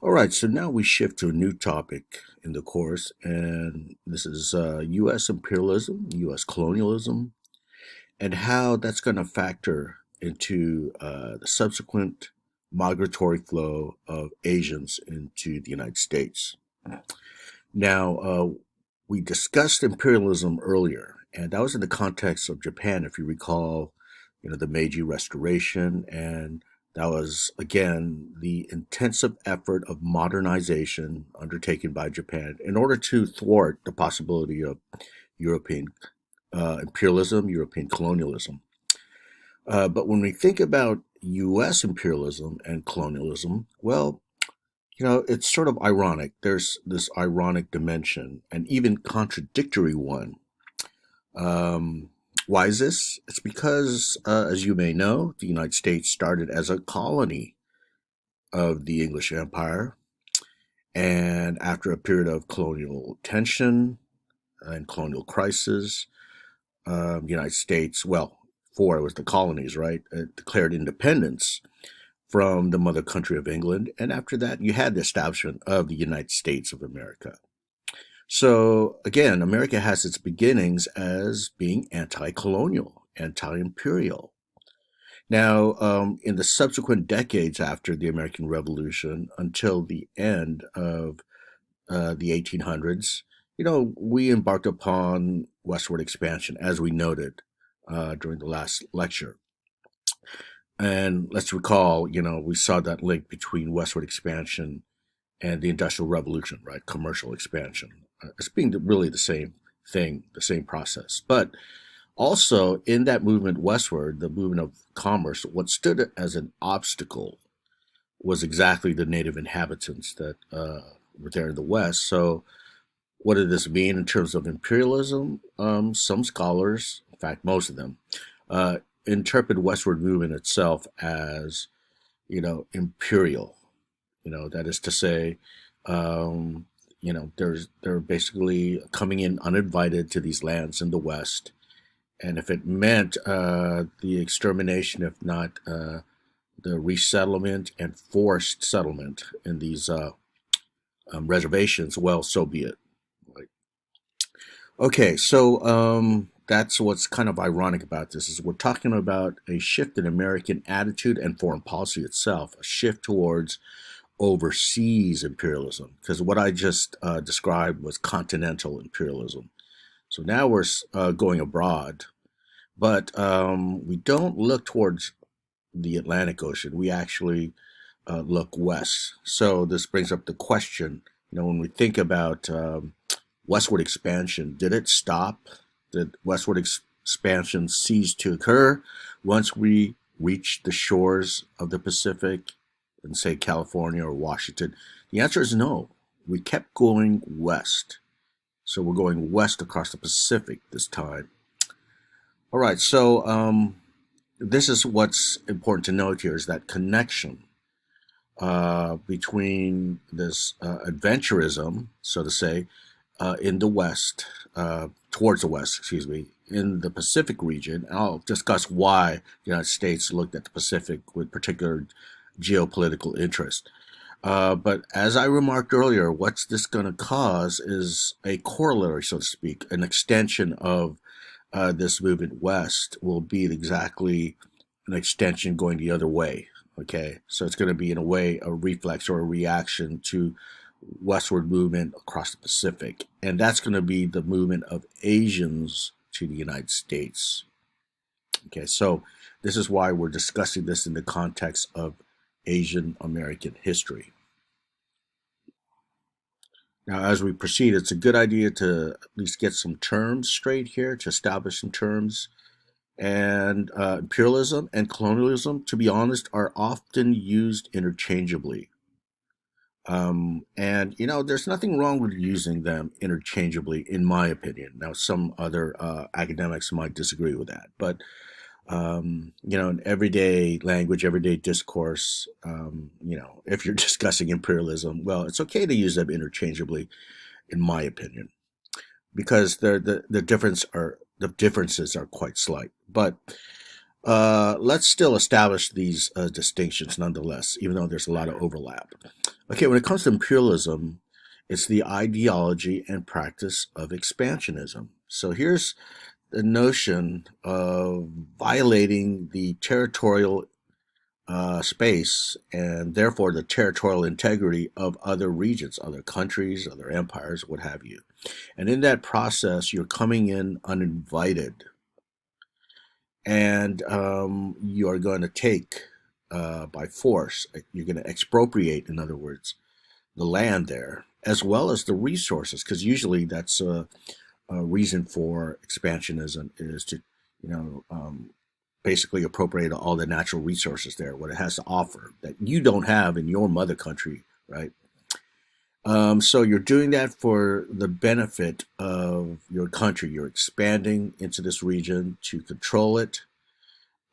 All right, so now we shift to a new topic in the course, and this is U.S. imperialism, U.S. colonialism, and how that's going to factor into the subsequent migratory flow of Asians into the United States. Now, we discussed imperialism earlier, and that was in the context of Japan, if you recall, the Meiji Restoration, and that was again the intensive effort of modernization undertaken by Japan in order to thwart the possibility of European imperialism, European colonialism. But when we think about U.S. imperialism and colonialism, well, it's sort of ironic. There's this ironic dimension, and even contradictory one. Um, why is this? It's because, as you may know, the United States started as a colony of the English Empire, and after a period of colonial tension and colonial crisis, the United States, well, before it was the colonies, right, declared independence from the mother country of England. And after that, you had the establishment of the United States of America. So again, America has its beginnings as being anti colonial, anti imperial. Now, in the subsequent decades after the American Revolution until the end of the 1800s, we embarked upon westward expansion, as we noted during the last lecture. And let's recall, we saw that link between westward expansion and the Industrial Revolution, right? Commercial expansion. It's being really the same thing, the same process. But also in that movement westward, the movement of commerce, what stood as an obstacle was exactly the native inhabitants that were there in the West. So, what did this mean in terms of imperialism? Some scholars, in fact, most of them, uh, interpret westward movement itself as, imperial. That is to say, um, they're basically coming in uninvited to these lands in the West, and if it meant the extermination, if not the resettlement and forced settlement in these reservations, well, so be it. Right. Okay, so that's what's kind of ironic about this is we're talking about a shift in American attitude and foreign policy itself, a shift towards overseas imperialism, because what I just described was continental imperialism. So now we're going abroad, but we don't look towards the Atlantic Ocean. We actually look west. So this brings up the question, when we think about westward expansion, did it stop? Did westward expansion cease to occur once we reached the shores of the Pacific in, say, California or Washington? The answer is no. We kept going west. So we're going west across the Pacific this time. All right, so this is what's important to note here is that connection between this adventurism, so to say, in the West, towards the West, excuse me, in the Pacific region. And I'll discuss why the United States looked at the Pacific with particular geopolitical interest. But as I remarked earlier, what's this going to cause is a corollary, so to speak, an extension of this movement west will be exactly an extension going the other way. Okay, so it's going to be in a way a reflex or a reaction to westward movement across the Pacific, and that's going to be the movement of Asians to the United States. Okay, so this is why we're discussing this in the context of Asian American history. Now, as we proceed, it's a good idea to at least get some terms straight here, to establish some terms. And imperialism and colonialism, to be honest, are often used interchangeably. And, there's nothing wrong with using them interchangeably, in my opinion. Now, some other academics might disagree with that. But in everyday language, everyday discourse, if you're discussing imperialism, well, it's okay to use them interchangeably, in my opinion, because the differences are quite slight. But Let's still establish these distinctions nonetheless, even though there's a lot of overlap. Okay, when it comes to imperialism, it's the ideology and practice of expansionism. So here's the notion of violating the territorial space and therefore the territorial integrity of other regions, other countries, other empires, what have you. And in that process, you're coming in uninvited and you are going to take by force, you're going to expropriate, in other words, the land there, as well as the resources, because usually that's a reason for expansionism is to, you know, basically appropriate all the natural resources there, what it has to offer that you don't have in your mother country, right? So you're doing that for the benefit of your country. You're expanding into this region to control it,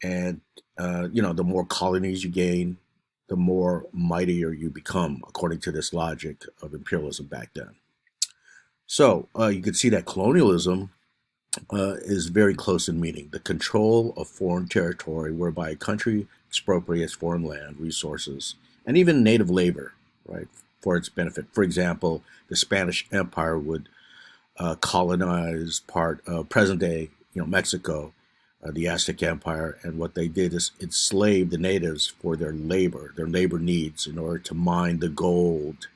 and the more colonies you gain, the more mightier you become, according to this logic of imperialism back then. So you can see that colonialism is very close in meaning. The control of foreign territory, whereby a country expropriates foreign land, resources, and even native labor, right, for its benefit. For example, the Spanish Empire would colonize part of present-day, Mexico, the Aztec Empire, and what they did is enslave the natives for their labor needs, in order to mine the gold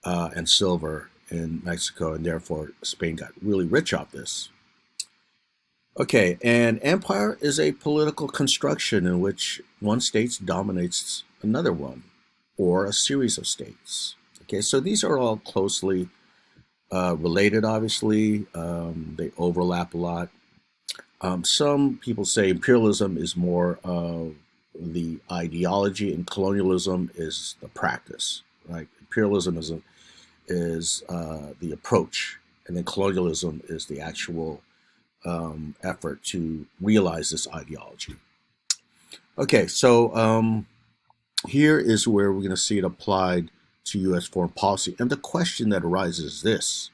and silver in Mexico, and therefore Spain got really rich off this. Okay, an empire is a political construction in which one state dominates another one, or a series of states. Okay, so these are all closely related, obviously. They overlap a lot. Some people say imperialism is more of the ideology and colonialism is the practice, right? Imperialism is the approach, and then colonialism is the actual effort to realize this ideology. Okay, so here is where we're going to see it applied to U.S. foreign policy. And the question that arises is this.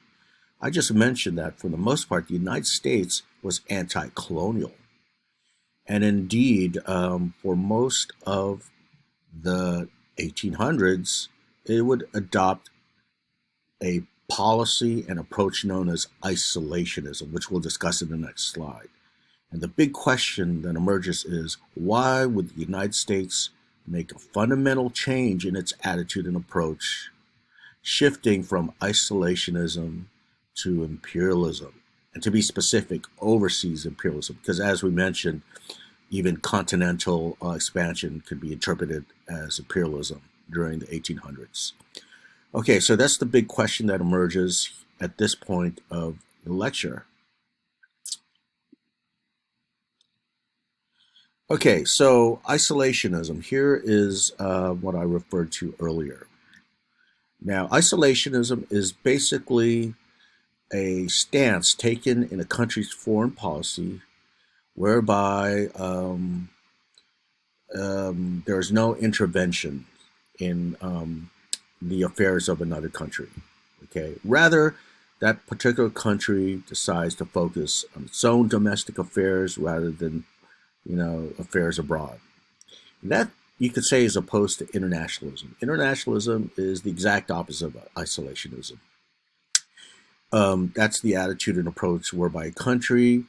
I just mentioned that for the most part, the United States was anti-colonial. And indeed, for most of the 1800s, it would adopt a policy and approach known as isolationism, which we'll discuss in the next slide. And the big question that emerges is, why would the United States make a fundamental change in its attitude and approach, shifting from isolationism to imperialism? And to be specific, overseas imperialism, because as we mentioned, even continental expansion could be interpreted as imperialism during the 1800s. Okay, so that's the big question that emerges at this point of the lecture. Okay, so isolationism. Here is what I referred to earlier. Now, isolationism is basically a stance taken in a country's foreign policy whereby there's no intervention in the affairs of another country. Okay, rather, that particular country decides to focus on its own domestic affairs rather than, affairs abroad. That, you could say, is opposed to internationalism. Internationalism is the exact opposite of isolationism. That's the attitude and approach whereby a country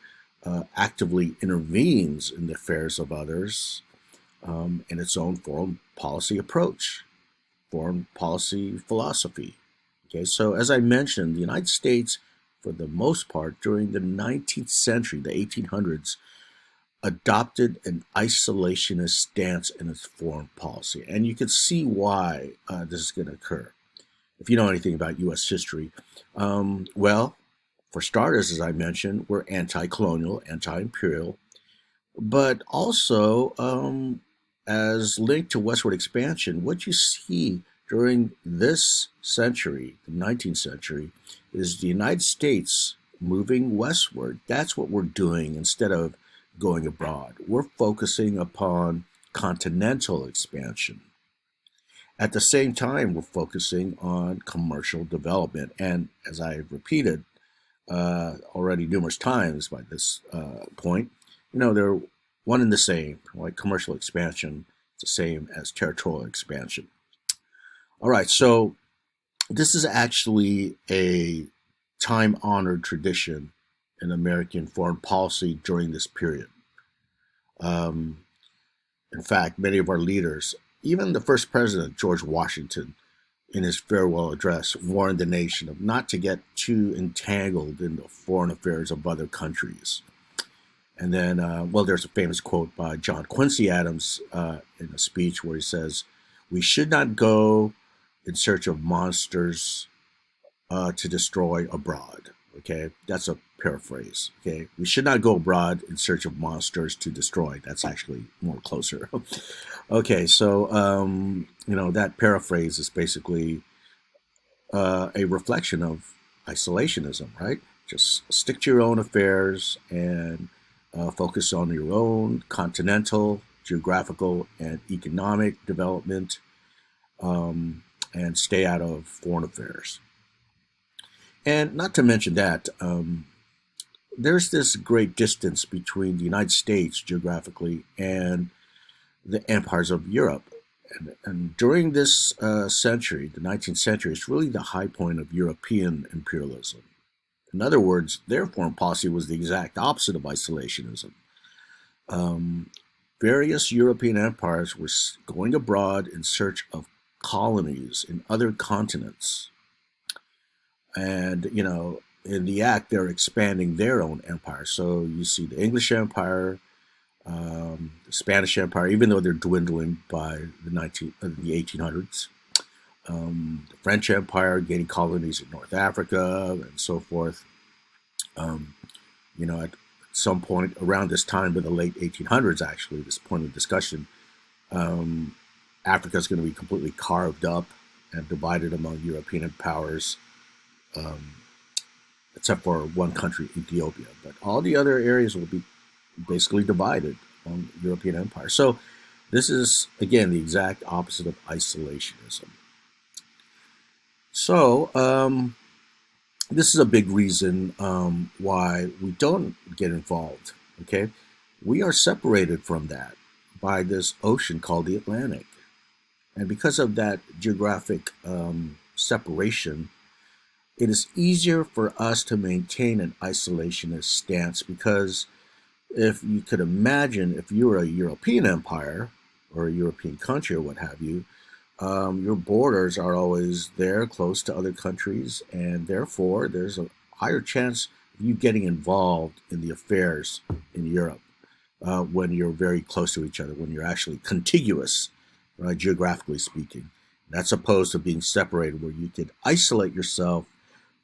actively intervenes in the affairs of others in its own foreign policy approach, foreign policy philosophy. Okay, so as I mentioned, the United States, for the most part, during the 19th century, the 1800s, adopted an isolationist stance in its foreign policy. And you can see why this is going to occur. If you know anything about U.S. history, well, for starters, as I mentioned, we're anti-colonial, anti-imperial, but also as linked to westward expansion, what you see during this century, the 19th century, is the United States moving westward. That's what we're doing instead of going abroad. We're focusing upon continental expansion. At the same time, we're focusing on commercial development. And as I've repeated already numerous times by this point, there one and the same, like commercial expansion, it's the same as territorial expansion. All right, so this is actually a time-honored tradition in American foreign policy during this period. Um, in fact, many of our leaders, even the first president, George Washington, in his farewell address, warned the nation of not to get too entangled in the foreign affairs of other countries. And then, well, there's a famous quote by John Quincy Adams in a speech where he says, "We should not go in search of monsters to destroy abroad." Okay, that's a paraphrase. Okay, we should not go abroad in search of monsters to destroy. That's actually more closer. Okay, so that paraphrase is basically a reflection of isolationism, right? Just stick to your own affairs and focus on your own continental, geographical, and economic development, and stay out of foreign affairs. And not to mention that there's this great distance between the United States geographically and the empires of Europe. And during this century, the 19th century, is really the high point of European imperialism. In other words, their foreign policy was the exact opposite of isolationism. Um, Various European empires were going abroad in search of colonies in other continents. And, in the act, they're expanding their own empire. So you see the English Empire, the Spanish Empire, even though they're dwindling by the 1800s. The French Empire gaining colonies in North Africa and so forth. At some point around this time, in the late 1800s, actually, this point of discussion, Africa is going to be completely carved up and divided among European powers, except for one country, Ethiopia. But all the other areas will be basically divided among European empires. So this is, again, the exact opposite of isolationism. So this is a big reason why we don't get involved. Okay, we are separated from that by this ocean called the Atlantic, and because of that geographic separation, it is easier for us to maintain an isolationist stance because if you could imagine, if you were a European empire or a European country or what have you, your borders are always there close to other countries, and therefore there's a higher chance of you getting involved in the affairs in Europe when you're very close to each other, when you're actually contiguous, right, geographically speaking. That's opposed to being separated, where you could isolate yourself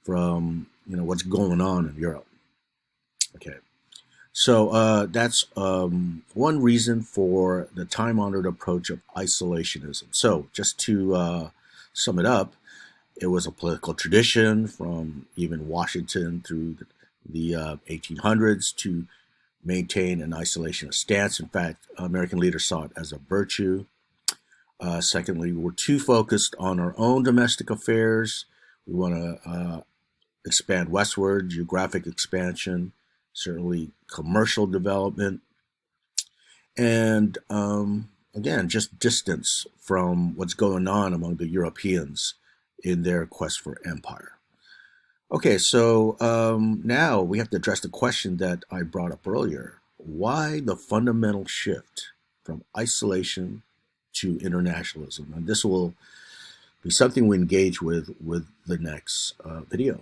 from what's going on in Europe. Okay. So that's one reason for the time-honored approach of isolationism. So just to sum it up, it was a political tradition from even Washington through the 1800s to maintain an isolationist stance. In fact, American leaders saw it as a virtue. Secondly, we're too focused on our own domestic affairs. We want to expand westward, geographic expansion, certainly commercial development, and again, just distance from what's going on among the Europeans in their quest for empire. Okay, so now we have to address the question that I brought up earlier. Why the fundamental shift from isolation to internationalism? And this will be something we engage with the next video.